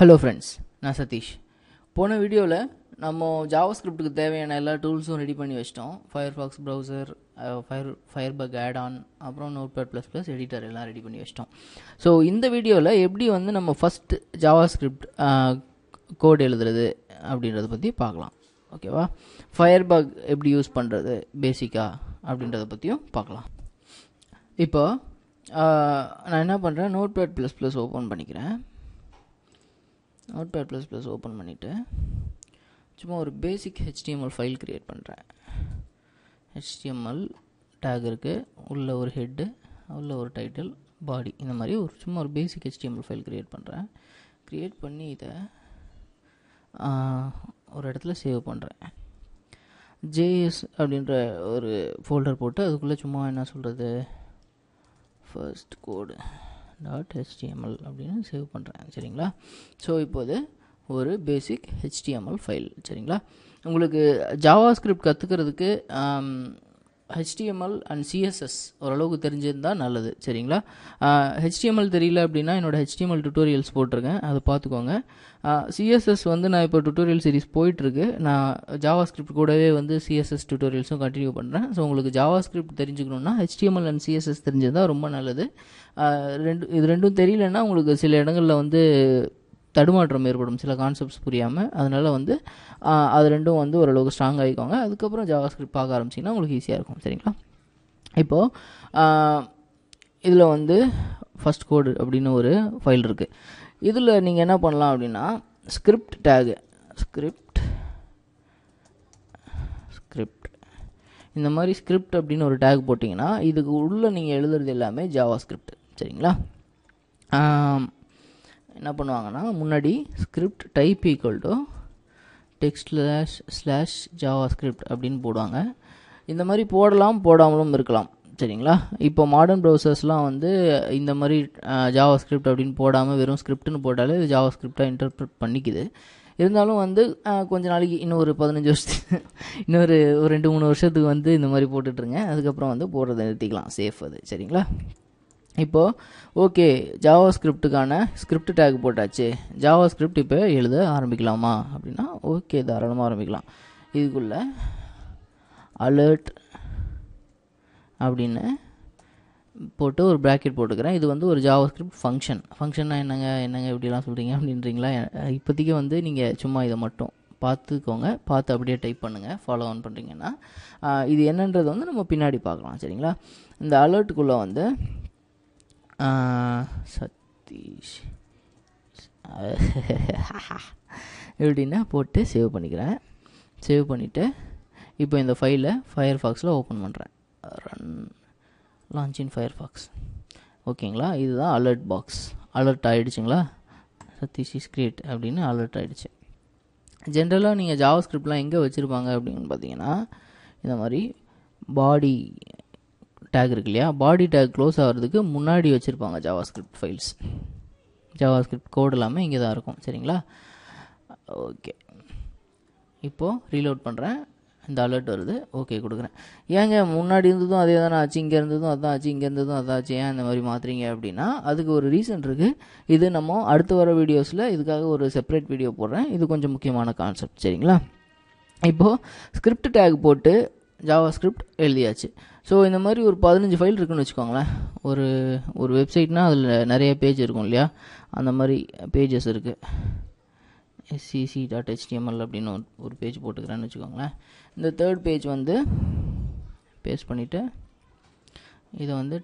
Hello friends, நான் சதீஷ். போன வீடியோவில் நம்ம ஜாவாஸ்கிரிப்டுக்கு தேவையான எல்லா டூல்ஸும் ரெடி பண்ணி வச்சிட்டோம். ஃபயர்ஃபாக்ஸ் ப்ரௌசர், ஃபயர்பக் ஆட்-ஆன், அப்புறம் நோட்பேட்++ எடிட்டர் எல்லாம் ரெடி பண்ணி வச்சிட்டோம். ஸோ இந்த வீடியோவில் எப்படி வந்து நம்ம ஃபஸ்ட் ஜாவாஸ்கிரிப்ட் கோட் எழுதுறது அப்படின்றத பற்றி பார்க்கலாம். ஓகேவா? ஃபயர்பக் எப்படி யூஸ் பண்ணுறது பேசிக்காக அப்படின்றத பற்றியும் பார்க்கலாம். இப்போ நான் என்ன பண்ணுறேன், நோட்பேட்++ ஓப்பன் பண்ணிக்கிறேன். நோட்பேட்++ ஓப்பன் பண்ணிவிட்டு சும்மா ஒரு பேசிக் HTML ஃபைல் க்ரியேட் பண்ணுறேன். HTML டேக் இருக்குது, உள்ள ஒரு ஹெட்டு, உள்ள ஒரு டைட்டில், பாடி, இந்த மாதிரி சும்மா ஒரு பேசிக் HTML ஃபைல் க்ரியேட் பண்ணுறேன். க்ரியேட் பண்ணி இதை ஒரு இடத்துல சேவ் பண்ணுறேன். JS அப்படின்ற ஒரு ஃபோல்டர் போட்டு அதுக்குள்ளே சும்மா என்ன சொல்கிறது, ஃபர்ஸ்ட் கோடு .html அப்படின்னு சேவ் பண்ணுறேன். சரிங்களா? ஸோ இப்போது ஒரு பேசிக் HTML ஃபைல். சரிங்களா? உங்களுக்கு ஜாவாஸ்கிரிப்ட் கற்றுக்கிறதுக்கு HTML அண்ட் CSS ஓரளவுக்கு தெரிஞ்சிருந்தால் நல்லது. சரிங்களா? HTML தெரியல அப்படின்னா என்னோட HTML டுட்டோரியல்ஸ் போட்டிருக்கேன், அதை பார்த்துக்கோங்க. CSS வந்து நான் இப்போ டுட்டோரியல் சீரிஸ் போயிட்டுருக்கு. நான் ஜாவாஸ்கிரிப்ட் கூடவே வந்து CSS டுட்டோரியல்ஸும் கண்டினியூ பண்ணுறேன். ஸோ உங்களுக்கு ஜாவாஸ்கிரிப்ட் தெரிஞ்சுக்கணுன்னா HTML அண்ட் CSS தெரிஞ்சிருந்தால் ரொம்ப நல்லது. இது ரெண்டும் தெரியலன்னா உங்களுக்கு சில இடங்களில் வந்து தடுமாற்றம் ஏற்படும், சில கான்செப்ட்ஸ் புரியாமல். அதனால் வந்து அது ரெண்டும் வந்து ஓரளவுக்கு ஸ்ட்ராங் ஆகிக்கோங்க. அதுக்கப்புறம் ஜாவாஸ்கிரிப்ட் பார்க்க ஆரம்பிச்சிங்கன்னா உங்களுக்கு ஈஸியாக இருக்கும். சரிங்களா? இப்போது இதில் வந்து ஃபஸ்ட் கோடு அப்படின்னு ஒரு ஃபைல் இருக்குது. இதில் நீங்கள் என்ன பண்ணலாம் அப்படின்னா, ஸ்கிரிப்ட் டேகு, ஸ்கிரிப்ட் இந்த மாதிரி ஸ்கிரிப்ட் அப்படின்னு ஒரு டேக் போட்டிங்கன்னா இதுக்கு உள்ளே நீங்கள் எழுதுறது எல்லாமே ஜாவாஸ்கிரிப்ட். சரிங்களா? என்ன பண்ணுவாங்கன்னா, முன்னாடி script type equal text /JavaScript அப்படின்னு போடுவாங்க. இந்த மாதிரி போடலாம், போடாமலும் இருக்கலாம். சரிங்களா? இப்போ மாடர்ன் ப்ரௌசர்ஸ்லாம் வந்து இந்த மாதிரி ஜாவாஸ்கிரிப்ட் அப்படின்னு போடாமல் வெறும் ஸ்கிரிப்ட்னு போட்டாலே இது ஜாவாஸ்கிரிப்டாக இன்டர்பிரட் பண்ணிக்குது. இருந்தாலும் வந்து கொஞ்ச நாளைக்கு இன்னும் ஒரு 15 வருஷத்துக்கு இன்னொரு 2-3 வருஷத்துக்கு வந்து இந்த மாதிரி போட்டுட்ருங்க. அதுக்கப்புறம் வந்து போடுறதை நிறுத்திக்கலாம், சேஃப் அது. சரிங்களா? இப்போது ஓகே, ஜாவாஸ்கிரிப்டுக்கான ஸ்கிரிப்ட் டேக் போட்டாச்சு. ஜாவாஸ்கிரிப்ட் இப்போ எழுத ஆரம்பிக்கலாமா அப்படின்னா ஓகே, தாராளமாக ஆரம்பிக்கலாம். இதுக்குள்ளே அலர்ட் அப்படின்னு போட்டு ஒரு ப்ராக்கெட் போட்டுக்கிறேன். இது வந்து ஒரு ஜாவாஸ்கிரிப்ட் ஃபங்க்ஷன்னா என்னங்க இப்படிலாம் சொல்கிறீங்க அப்படின்றீங்களா? இப்போதைக்கு வந்து நீங்கள் சும்மா இதை மட்டும் பார்த்துக்கோங்க, பார்த்து அப்படியே டைப் பண்ணுங்கள். ஃபாலோ ஆன் பண்ணுறீங்கன்னா இது என்னன்றது வந்து நம்ம பின்னாடி பார்க்கலாம். சரிங்களா? இந்த அலர்ட்டுக்குள்ளே வந்து சதீஷ் எப்படின்னா போட்டு சேவ் பண்ணிக்கிறேன். சேவ் பண்ணிவிட்டு இப்போ இந்த ஃபைலை ஃபயர்ஃபாக்ஸில் ஓப்பன் பண்ணுறேன். Run launch in Firefox. ஓகேங்களா? இதுதான் அலர்ட் பாக்ஸ். அலர்ட் ஆகிடுச்சுங்களா? சதீஷ் இஸ் கிரியேட் அப்படின்னு அலர்ட் ஆகிடுச்சு. ஜென்ரலாக நீங்கள் ஜாவாஸ்கிரிப்ட்லாம் எங்கே வச்சுருப்பாங்க அப்படின்னு பார்த்தீங்கன்னா, இந்த மாதிரி பாடி டேக் இருக்கு இல்லையா, பாடி டேக் க்ளோஸ் ஆகிறதுக்கு முன்னாடி வச்சுருப்பாங்க ஜாவாஸ்கிரிப்ட் ஃபைல்ஸ். ஜாவாஸ்கிரிப்ட் கோட் எல்லாமே இங்கே தான் இருக்கும். சரிங்களா? ஓகே, இப்போது ரீலோட் பண்ணுறேன். இந்த அலர்ட் வருது, ஓகே கொடுக்குறேன். ஏங்க முன்னாடி இருந்ததும் அதே தானே ஆச்சு, இங்கே இருந்ததும் அதான் ஆச்சு, இங்கே இருந்ததும் அதான் ஆச்சு, ஏன் இந்த மாதிரி மாற்றுறீங்க அப்படின்னா அதுக்கு ஒரு ரீசன் இருக்குது. இது நம்ம அடுத்து வர வீடியோஸில் இதுக்காக ஒரு செப்பரேட் வீடியோ போடுறேன். இது கொஞ்சம் முக்கியமான கான்செப்ட். சரிங்களா? இப்போது ஸ்கிரிப்ட் டேக் போட்டு ஜாவாஸ்கிரிப்ட் எழுதியாச்சு. ஸோ இந்த மாதிரி ஒரு 15 ஃபைல் இருக்குன்னு வச்சுக்கோங்களேன். ஒரு வெப்சைட்னால் அதில் நிறைய பேஜ் இருக்கும் இல்லையா, அந்த மாதிரி பேஜஸ் இருக்குது. scc.html அப்படின்னு ஒரு பேஜ் போட்டுக்கிறேன்னு வச்சுக்கோங்களேன். இந்த தேர்ட் பேஜ் வந்து பேஸ்ட் பண்ணிவிட்டு இதை வந்து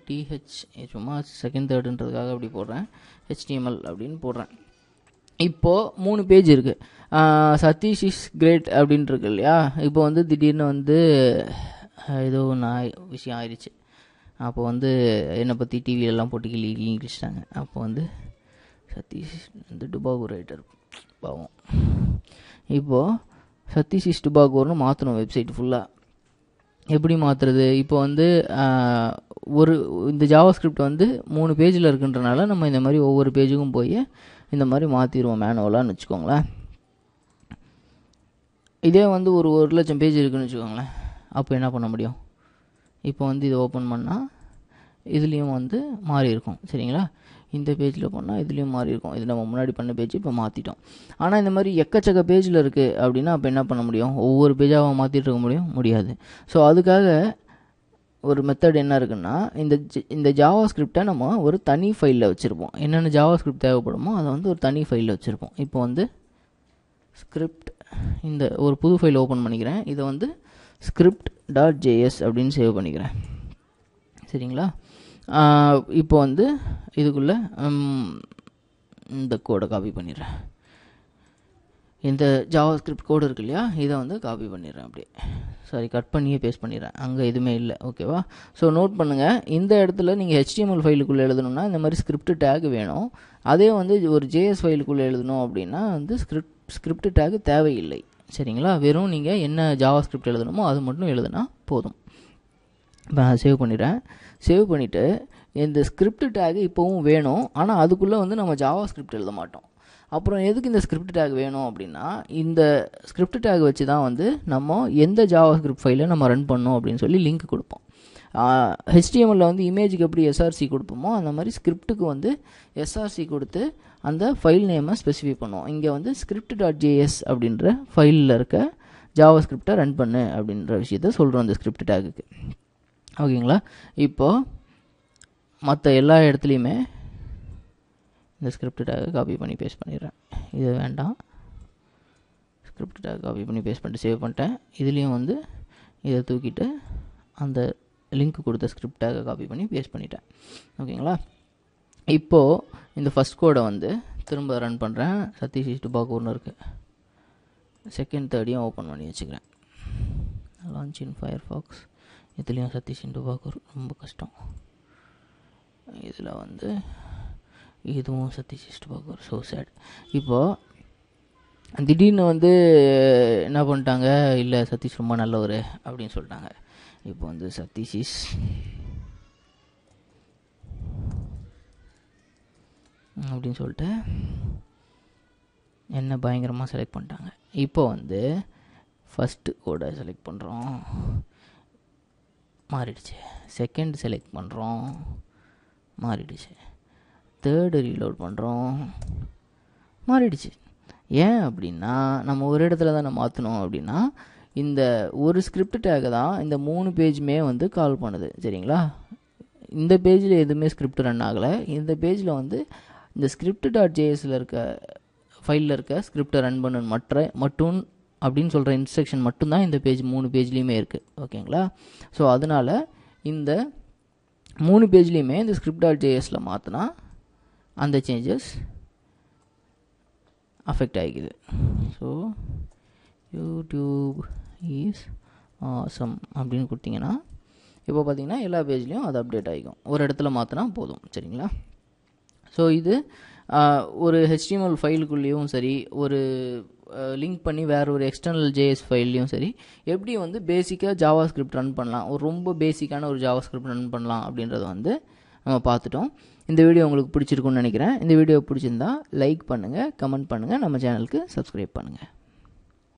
சும்மா செகண்ட் தேர்டுன்றதுக்காக அப்படி போடுறேன், HTML அப்படின்னு போடுறேன். இப்போது 3 பேஜ் இருக்குது. சதீஷ் இஸ் கிரேட் அப்படின்னு இருக்கு இல்லையா. இப்போ வந்து திடீர்னு வந்து ஏதோ ஒன்று விஷயம் ஆயிடுச்சு. அப்போ வந்து என்னை பற்றி டிவிலெலாம் போட்டு கிழிச்சிட்டாங்க. அப்போ வந்து சதீஷ் இந்த டுபாகூர் ரைட்டர் பாவம். இப்போது சதீஷ் இஸ் டுபாகூர்னு மாற்றணும் வெப்சைட் ஃபுல்லாக. எப்படி மாற்றுறது? இப்போ வந்து இந்த ஜாவாஸ்கிரிப்ட் வந்து 3 பேஜில் இருக்குன்றனால நம்ம இந்த மாதிரி ஒவ்வொரு பேஜுக்கும் போய் இந்த மாதிரி மாற்றிடுவோம் மேனுவலான்னு வச்சுக்கோங்களேன். இதே வந்து ஒரு 1,00,000 பேஜ் இருக்குதுன்னு வச்சுக்கோங்களேன். அப்போ என்ன பண்ண முடியும்? இப்போ வந்து இதை ஓப்பன் பண்ணால் இதுலேயும் வந்து மாறி இருக்கும். சரிங்களா? இந்த பேஜில் போனால் இதுலேயும் மாறி இருக்கும். இது நம்ம முன்னாடி பண்ண பேஜ் இப்போ மாற்றிட்டோம். ஆனால் இந்த மாதிரி எக்கச்சக்க பேஜில் இருக்குது அப்படின்னா அப்போ என்ன பண்ண முடியும்? ஒவ்வொரு பேஜாக மாற்றிட்டு இருக்க முடியாது. ஸோ அதுக்காக ஒரு மெத்தட் என்ன இருக்குன்னா, இந்த ஜாவா ஸ்கிரிப்டை நம்ம ஒரு தனி ஃபைலில் வச்சுருப்போம். என்னென்ன ஜாவா ஸ்கிரிப்ட் தேவைப்படுமோ அதை வந்து ஒரு தனி ஃபைலில் வச்சுருப்போம். இப்போ வந்து ஸ்கிரிப்ட் இந்த ஒரு புது ஃபைல் ஓப்பன் பண்ணிக்கிறேன். இதை வந்து script.js அப்படின்னு சேவ் பண்ணிக்கிறேன். சரிங்களா? இப்போ வந்து இதுக்குள்ளே இந்த கோடை காப்பி பண்ணிடுறேன். இந்த ஜாவா ஸ்கிரிப்ட் கோடு இருக்கு இல்லையா, இதை வந்து காப்பி பண்ணிடுறேன். அப்படியே கட் பண்ணியே பேஸ்ட் பண்ணிடுறேன். அங்கே எதுவுமே இல்லை. ஓகேவா? ஸோ நோட் பண்ணுங்கள், இந்த இடத்துல நீங்கள் HTML ஃபைலுக்குள்ளே எழுதணும்னா இந்த மாதிரி ஸ்கிரிப்ட் டேக் வேணும். அதே வந்து ஒரு JS ஃபைலுக்குள்ளே எழுதணும் அப்படின்னா வந்து ஸ்கிரிப்ட் டேக் தேவையில்லை. சரிங்களா? வெறும் நீங்கள் என்ன ஜாவா ஸ்கிரிப்ட் எழுதணுமோ அது மட்டும் எழுதுனா போதும். இப்போ நான் சேவ் பண்ணிடுறேன். சேவ் பண்ணிவிட்டு இந்த ஸ்கிரிப்ட் டேக் இப்போவும் வேணும். ஆனால் அதுக்குள்ளே வந்து நம்ம ஜாவா ஸ்கிரிப்ட் எழுத மாட்டோம். அப்புறம் எதுக்கு இந்த ஸ்கிரிப்ட் டேக் வேணும் அப்படின்னா, இந்த ஸ்கிரிப்ட் டேக் வச்சு தான் வந்து நம்ம எந்த ஜாவா ஸ்கிரிப்ட் ஃபைலை நம்ம ரன் பண்ணோம் அப்படின்னு சொல்லி லிங்க் கொடுப்போம். HTML வந்து இமேஜுக்கு எப்படி SRC கொடுப்போமோ அந்த மாதிரி ஸ்கிரிப்டுக்கு வந்து SRC கொடுத்து அந்த ஃபைல் நேமை ஸ்பெசிஃபை பண்ணுவோம். இங்கே வந்து script.js அப்படின்ற ஃபைலில் இருக்க ஜாவா ஸ்கிரிப்டை ரன் பண்ணு அப்படின்ற விஷயத்த சொல்கிறோம் இந்த ஸ்கிரிப்ட் டேக்குக்கு. ஓகேங்களா? இப்போது மற்ற எல்லா இடத்துலையுமே இந்த ஸ்கிரிப்ட் டேக்கை காப்பி பண்ணி பேஸ்ட் பண்ணிடுறேன். இது வேண்டாம். ஸ்கிரிப்ட் டேக் காப்பி பண்ணி பேஸ்ட் பண்ணிட்டு சேவ் பண்ணிட்டேன். இதுலேயும் வந்து இதை தூக்கிட்டு அந்த லிங்க் கொடுத்த ஸ்கிரிப்ட் டேக்கை காப்பி பண்ணி பேஸ்ட் பண்ணிட்டேன். ஓகேங்களா? இப்போது இந்த ஃபஸ்ட் கோடை வந்து திரும்ப ரன் பண்ணுறேன். சதீஷ் டுபாக்கூர்னு இருக்குது. செகண்ட் தேர்டையும் ஓப்பன் பண்ணி வச்சுக்கிறேன். Launch in Firefox. இதுலேயும் சதீஷ் டுபாக்கூர், ரொம்ப கஷ்டம். இதில் வந்து இதுவும் சதீஷ் டுபாக்கூர், ஸோ சேட். இப்போது திடீர்னு வந்து என்ன பண்ணிட்டாங்க, இல்லை சதீஷ் ரொம்ப நல்லவர் அப்படின்னு சொல்லிட்டாங்க. இப்போ வந்து சதீஷ் அப்படின்னு சொல்லிட்டு என்ன பயங்கரமாக செலக்ட் பண்ணிட்டாங்க. இப்போ வந்து ஃபஸ்ட்டு கோடை செலக்ட் பண்ணுறோம், மாறிடுச்சு. செகண்ட் செலக்ட் பண்ணுறோம், மாறிடுச்சு. தேர்டு ரீலோட் பண்ணுறோம், மாறிடுச்சு. ஏன் அப்படின்னா நம்ம ஒரு இடத்துல தான் நம்ம மாற்றணும். அப்படின்னா இந்த ஒரு ஸ்கிரிப்ட் டேக்கை தான் இந்த 3 பேஜுமே வந்து கால் பண்ணுது. சரிங்களா? இந்த பேஜில் எதுவுமே ஸ்கிரிப்ட் ரன் ஆகலை. இந்த பேஜில் வந்து இந்த script.jsல இருக்க ஃபைலில் இருக்க ஸ்கிரிப்டை ரன் பண்ணு மட்டும் அப்படின்னு சொல்கிற இன்ஸ்ட்ரக்ஷன் மட்டும்தான் இந்த பேஜ் 3 பேஜ்லேயுமே இருக்குது. ஓகேங்களா? ஸோ அதனால் இந்த 3 பேஜ்லேயுமே இந்த script.jsல மாற்றினா அந்த சேஞ்சஸ் அஃபெக்ட் ஆகிக்குது. ஸோ யூடியூப் இஸ் ஆசம் அப்படின்னு கொடுத்தீங்கன்னா இப்போ பார்த்தீங்கன்னா எல்லா பேஜ்லேயும் அது அப்டேட் ஆகிக்கும். ஒரு இடத்துல மாற்றினா போதும். சரிங்களா? ஸோ இது ஒரு HTML ஃபைலுக்குள்ளேயும் சரி, ஒரு லிங்க் பண்ணி வேறு ஒரு எக்ஸ்டர்னல் JS ஃபைல்லையும் சரி, எப்படி வந்து பேசிக்காக ஜாவா ஸ்கிரிப்ட் ரன் பண்ணலாம், ஒரு ரொம்ப பேசிக்கான ஒரு ஜாவா ஸ்கிரிப்ட் ரன் பண்ணலாம் அப்படின்றத வந்து நம்ம பார்த்துட்டோம். இந்த வீடியோ உங்களுக்கு பிடிச்சிருக்குன்னு நினைக்கிறேன். இந்த வீடியோ பிடிச்சிருந்தா லைக் பண்ணுங்கள், கமெண்ட் பண்ணுங்கள், நம்ம சேனலுக்கு சப்ஸ்கிரைப் பண்ணுங்கள்.